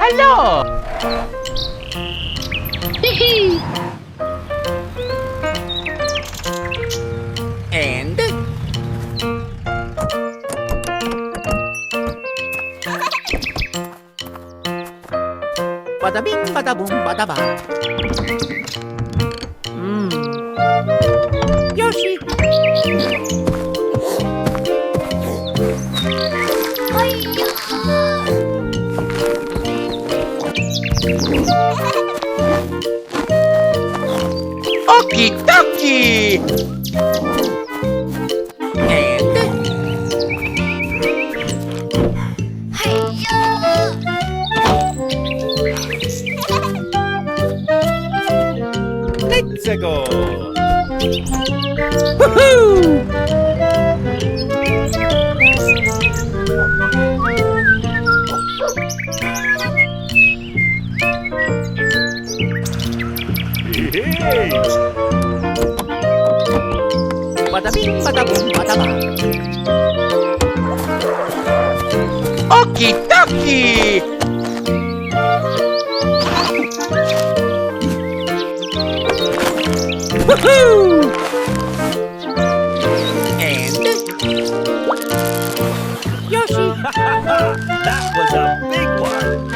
Hello! And bada bing, bada boom, bada ba. Yoshi! Okie dokie! And let's go! Woohoo! Bada bing, bada boom, bada ba. Okie dokie! Woohoo! And Yoshi! That was a big one.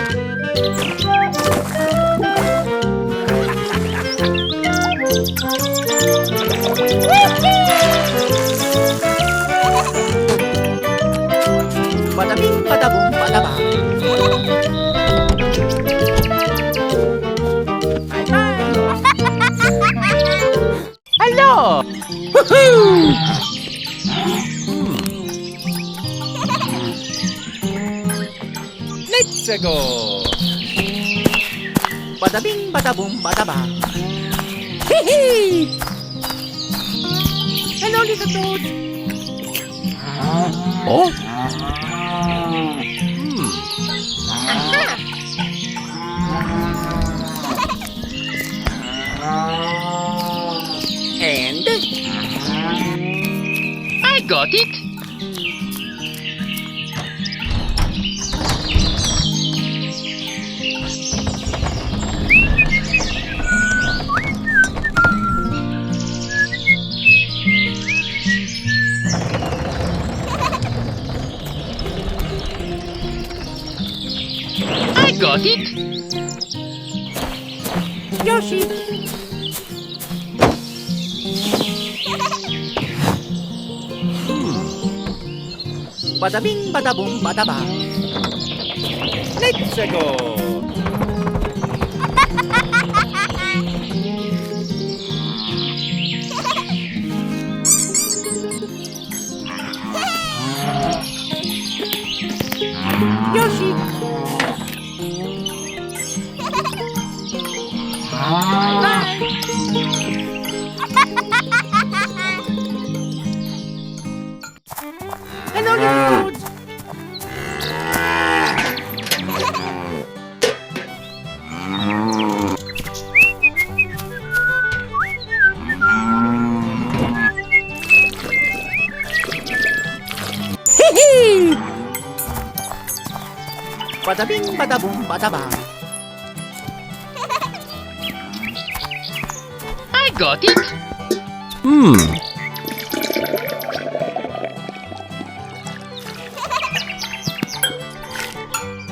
Bada bing, bada boom, bada ba. Bye-bye. Hello! Woohoo! Let's go! Bada bing, bada boom, bada ba. Hee-hee! Hello, little toad. Oh? And I got it. I got it. Yoshi. Bada bing, bada boom, bada ba. Let's go! Yoshi! Bye! Hello, little toads. Hee-hee! Bada bing, bada boom, bada ba. I got it.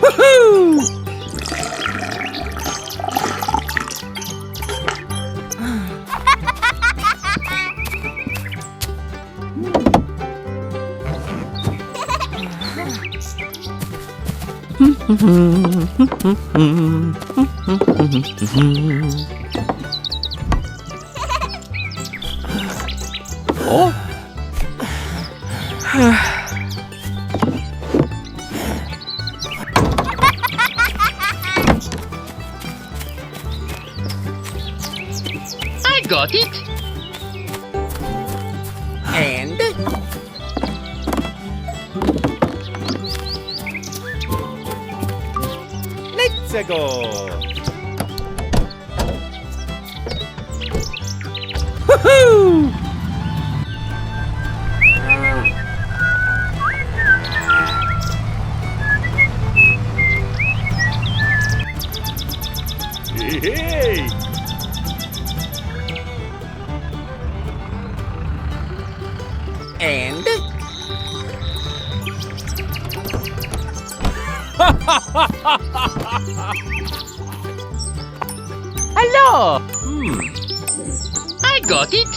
Woohoo! Oh? I got it. And let's go. Woohoo! Hey! And Hello! I got it.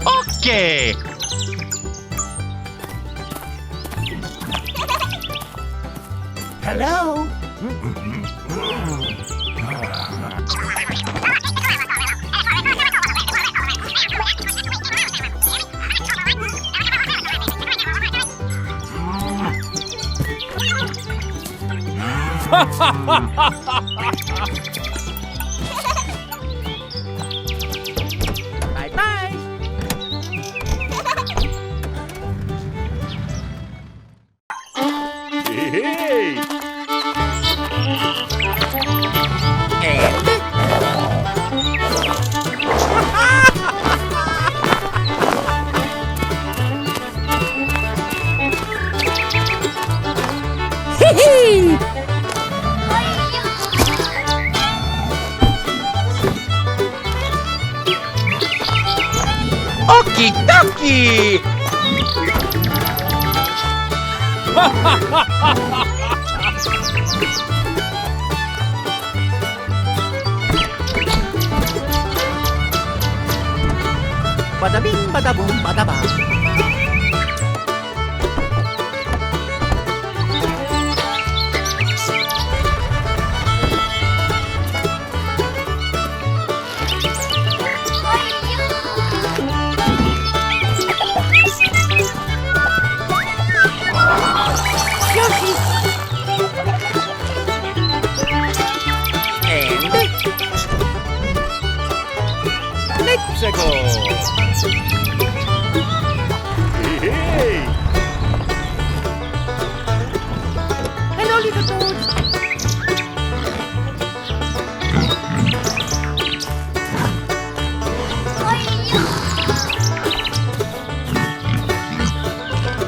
Okay. hello. Bye bye. Hey! And hee hee. Okie dokie! Bada bing, bada boom, bada bang. Yoshi. And let's go. Hey! Hello, little toad.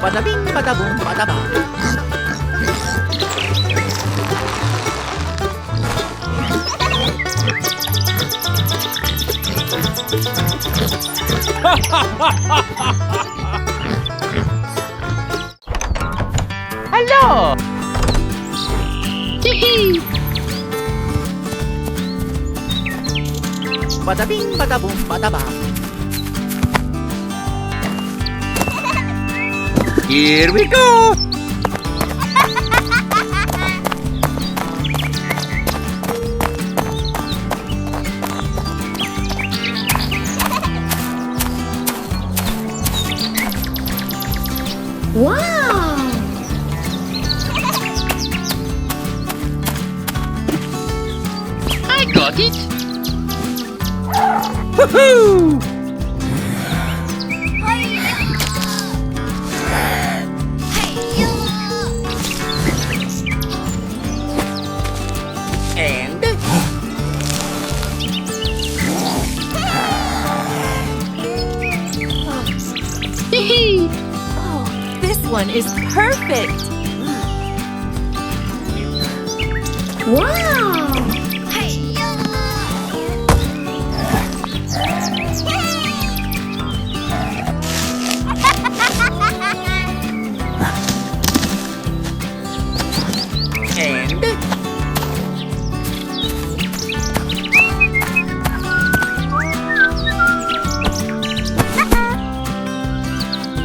Bada bing, bada boom, bada bang. Hello! Bada bing, bada boom, bada bang. Here we go! Wow! I got it. Woohoo! And Oh, this one is perfect! Wow! and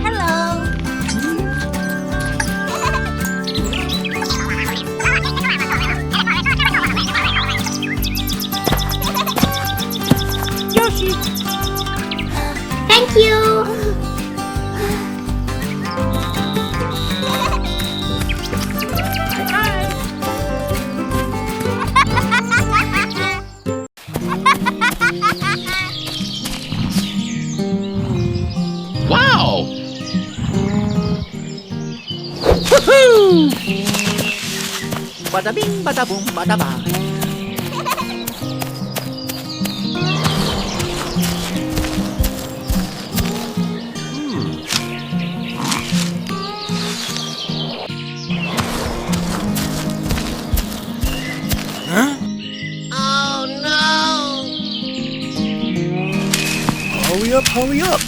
Hello! Yoshi. Thank you! Wow. Woohoo! Bada bing, bada boom, bada bang. up, hurry up.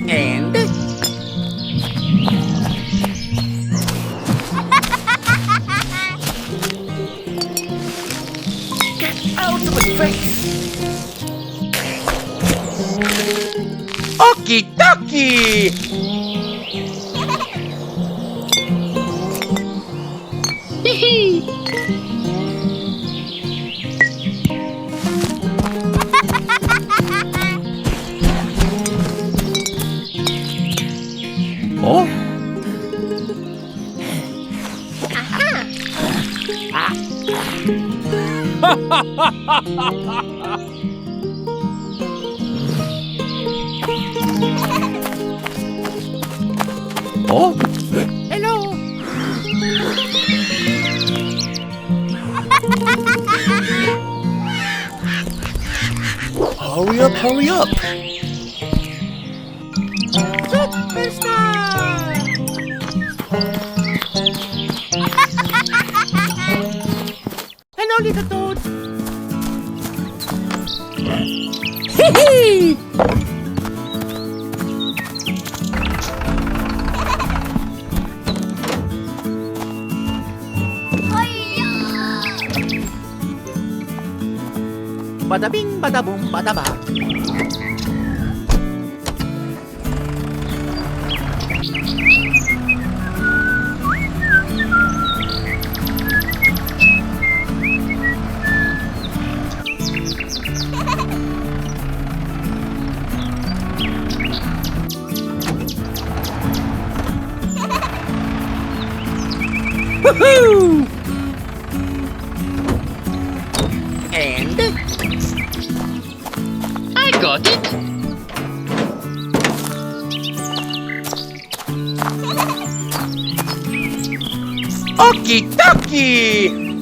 And Out of my face. Okie dokie! Hee Oh? Oh? hello. Hurry up, hurry up. Superstar. Hello, little toad. Hee Bada bing, bada boom, bada ba. Woohoo! And I got it! Okie dokie!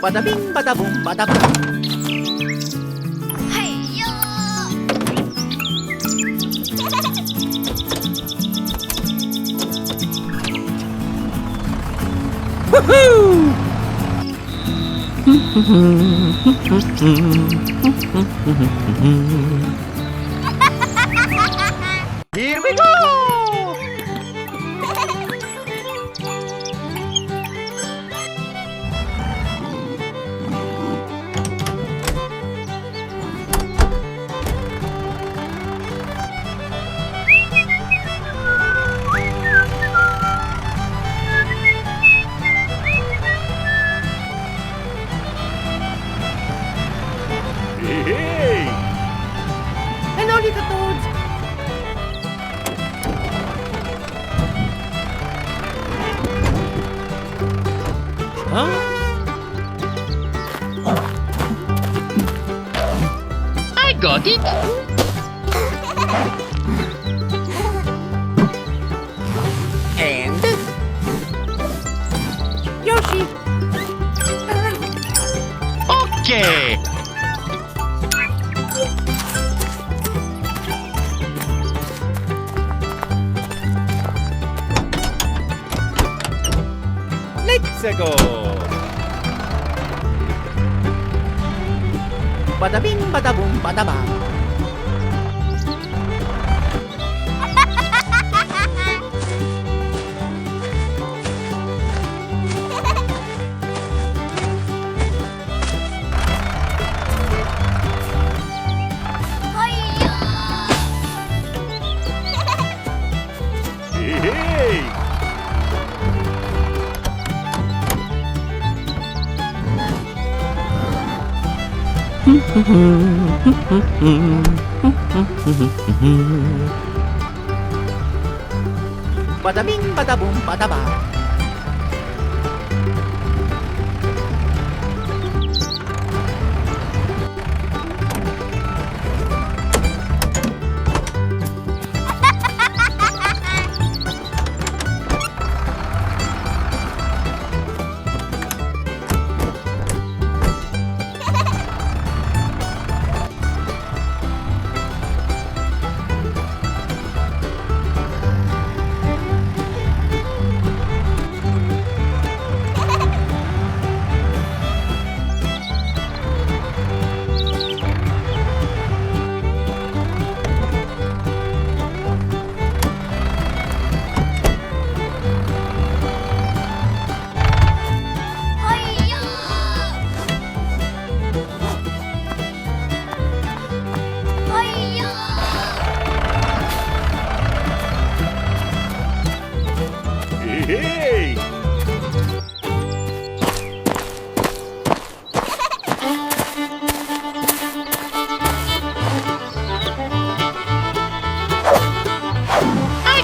bada bing, bada boom, bada ba. Woohoo! Here we go! Hey! Hello, little toads. Huh? I got it! And Yoshi. Okay! Let's go. Bada bing, bada boom, bada ba. Hey! Bada bing, bada boom, bada ba.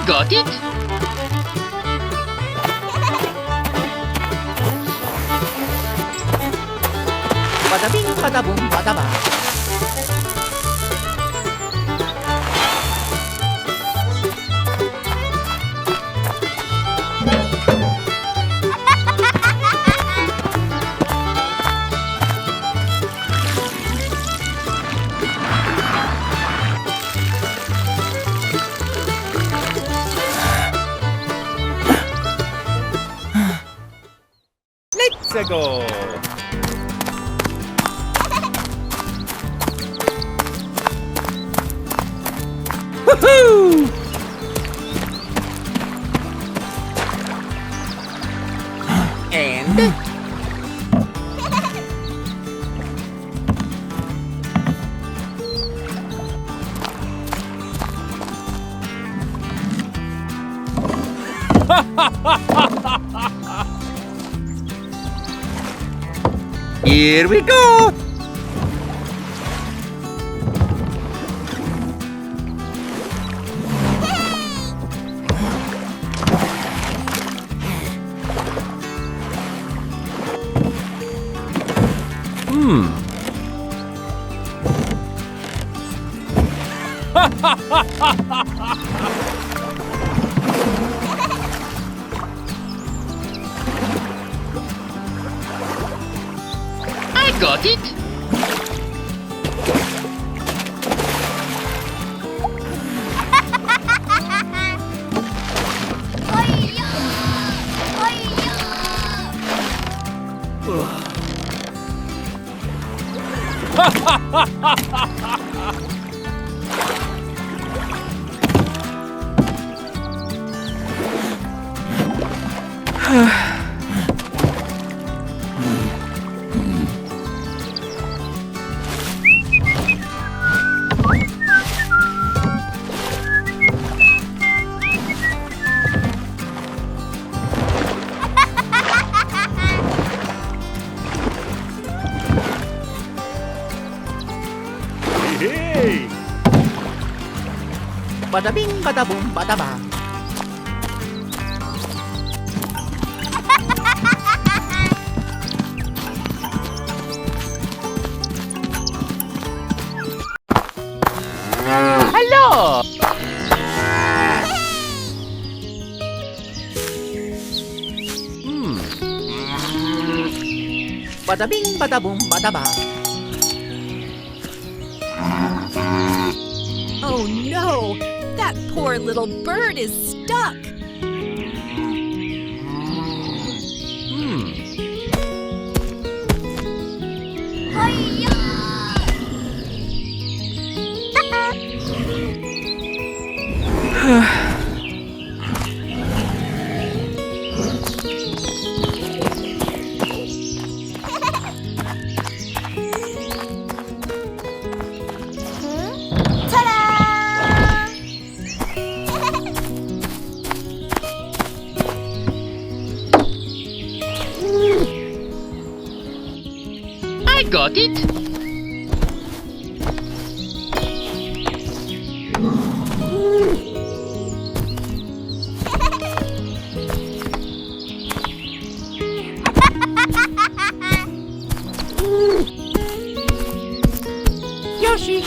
got it! Bada bing, bada boom, bada ba. Let's go. Woohoo! And Here we go! I got it! Hey! bada bing, bada boom, bada ba. Hello! Bada bing, bada boom, bada ba. Oh no! That poor little bird is stuck! Ta-da! I got it! Yoshi.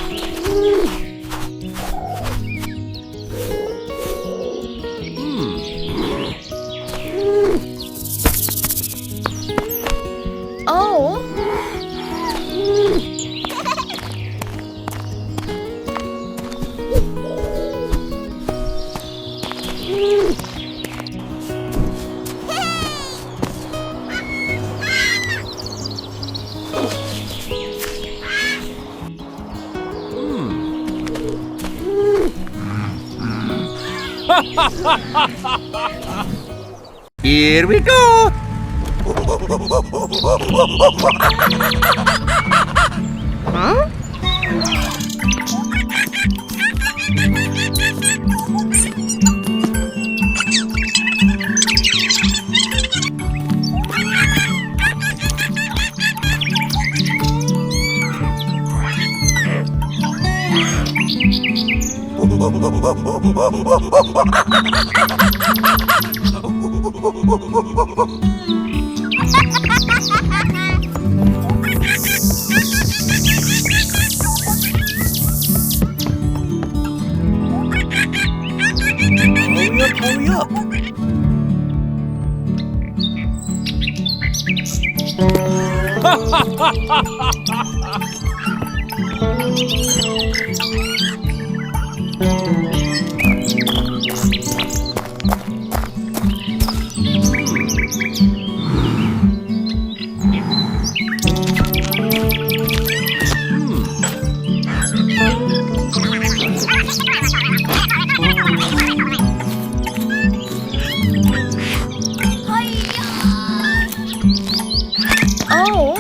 Oh! Here we go! Hurry up! Oh.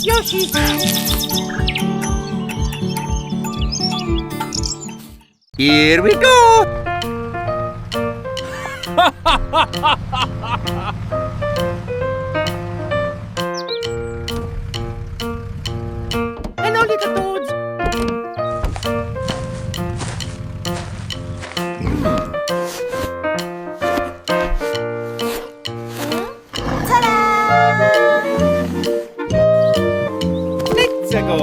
Yoshi. Here we go! Hello, little toads. Let's go!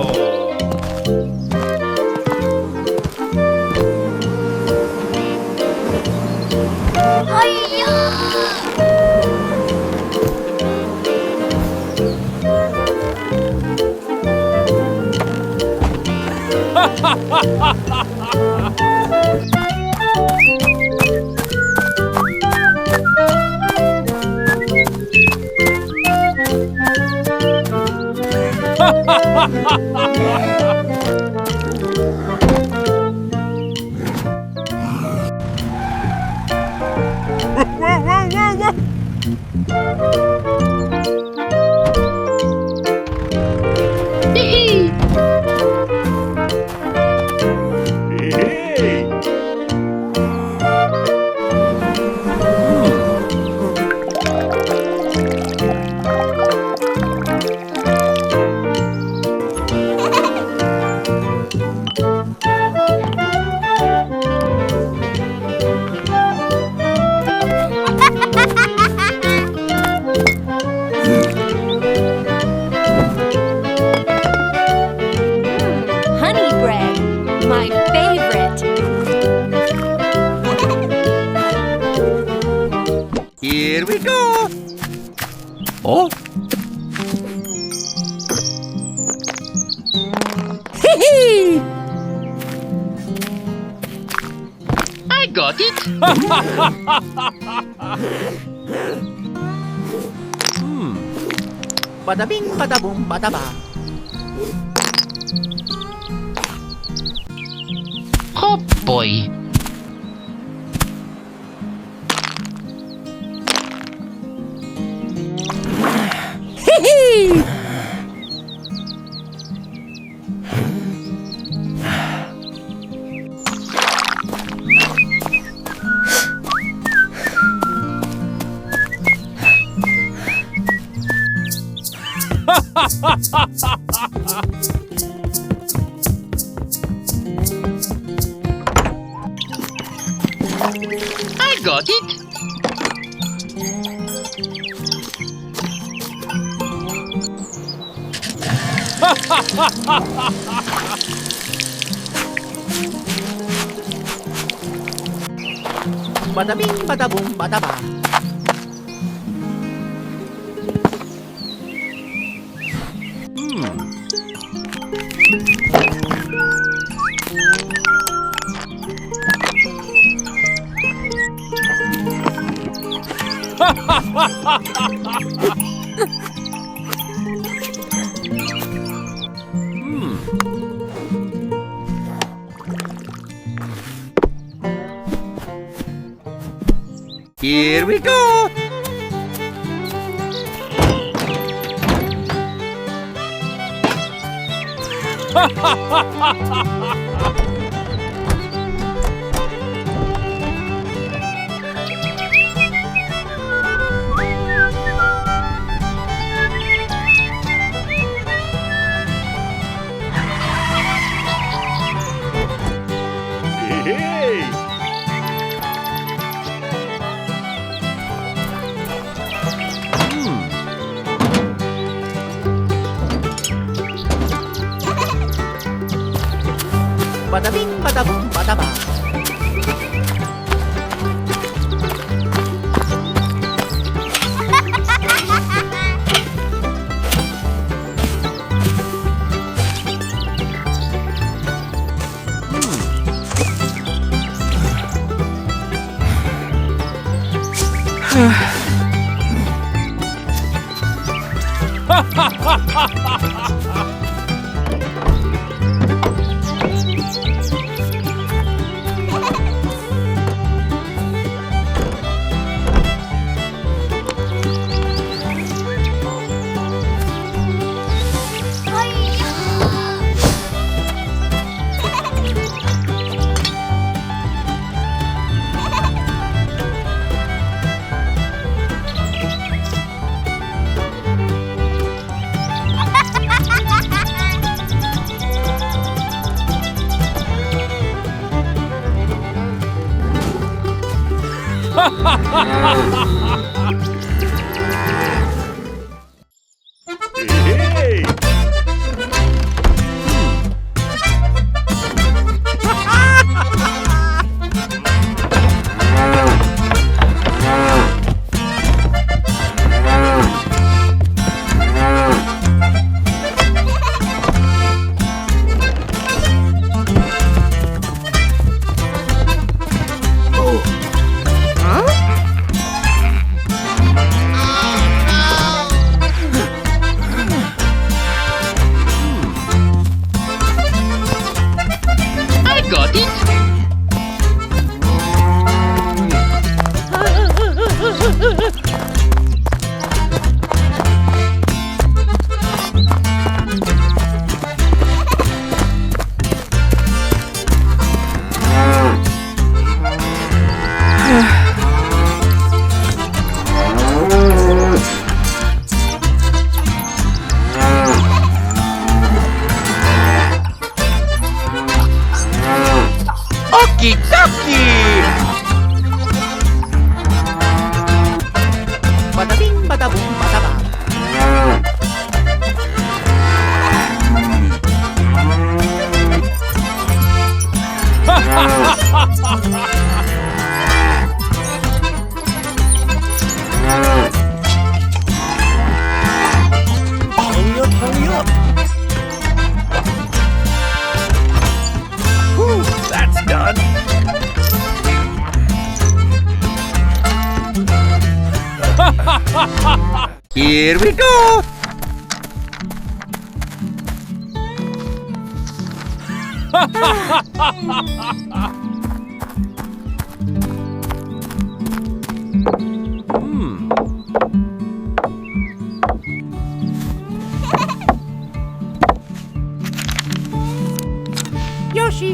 Hee-hee. Hey! Honey bread, my favorite. Here we go! Oh? Hee-hee. I got it. Bada bing, bada boom, bada ba. Oh boy. Hee-hee. I got it. Bada bing, bada boom, bada ba. Here we go! Hey! Bada bing, bada boom, bada ba. Hey! I got it. Okie dokie! Bada bing, bada boom, bada ba. Hurry up, hurry up! Whew, that's done! Here we go! Yoshi.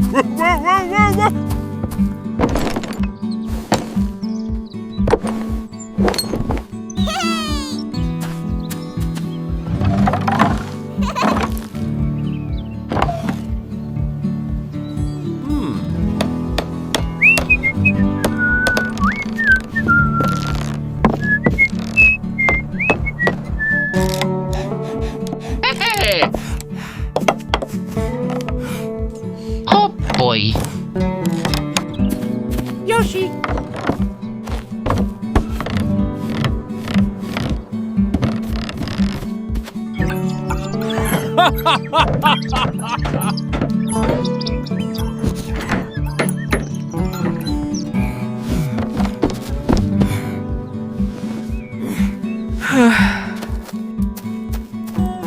Whoa, whoa, whoa, whoa, whoa! Hey! Oh boy. Yoshi.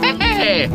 Hey!